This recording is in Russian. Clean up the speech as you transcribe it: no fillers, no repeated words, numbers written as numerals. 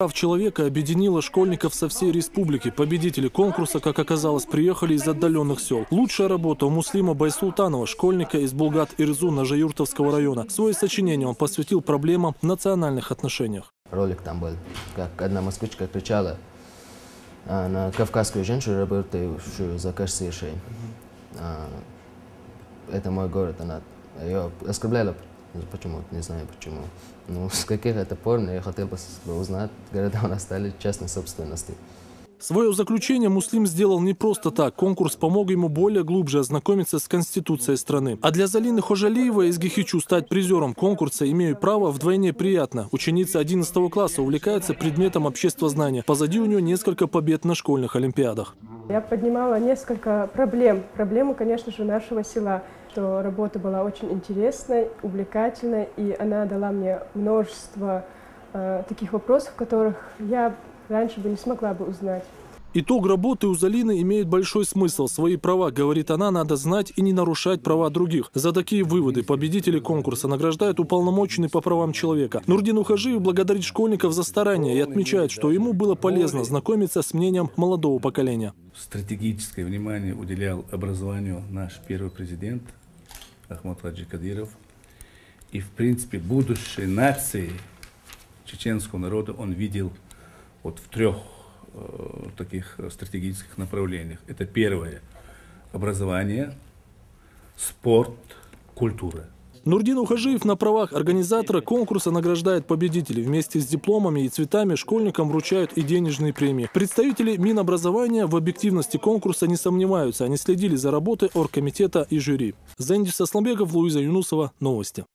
Прав человека объединила школьников со всей республики. Победители конкурса, как оказалось, приехали из отдаленных сел. Лучшая работа у Муслима Байсултанова, школьника из Булгат-Ирзу Нажаюртовского района. Свое сочинение он посвятил проблемам в национальных отношениях. Ролик там был, как одна москвичка кричала на кавказскую женщину, работающую за кассиршей. Это мой город, она ее оскорбляла. Почему? Не знаю почему. Ну, с каких это пор я хотел бы узнать, города у нас стали частной собственности. Свое заключение Муслим сделал не просто так. Конкурс помог ему более глубже ознакомиться с Конституцией страны. А для Залины Хожалиевой из Гихичу стать призером конкурса «Имею право» вдвойне приятно. Ученица 11 класса увлекается предметом обществознания. Позади у нее несколько побед на школьных олимпиадах. Я поднимала несколько проблем. Проблемы, конечно же, нашего села. Что работа была очень интересной, увлекательной, и она дала мне множество таких вопросов, которых я раньше бы не смогла бы узнать. Итог работы у Залины имеет большой смысл. Свои права, говорит она, надо знать и не нарушать права других. За такие выводы победители конкурса награждают уполномоченный по правам человека. Нурдин Ухажиев благодарит школьников за старания и отмечает, что ему было полезно знакомиться с мнением молодого поколения. Стратегическое внимание уделял образованию наш первый президент Ахмад Хаджи Кадиров. И, в принципе, будущее нации чеченского народа он видел вот в трех таких стратегических направлениях. Это первое – образование, спорт, культура. Нурдин Ухажиев на правах организатора конкурса награждает победителей. Вместе с дипломами и цветами школьникам вручают и денежные премии. Представители Минобразования в объективности конкурса не сомневаются. Они следили за работой оргкомитета и жюри. Зендис Асланбеков, Луиза Юнусова. Новости.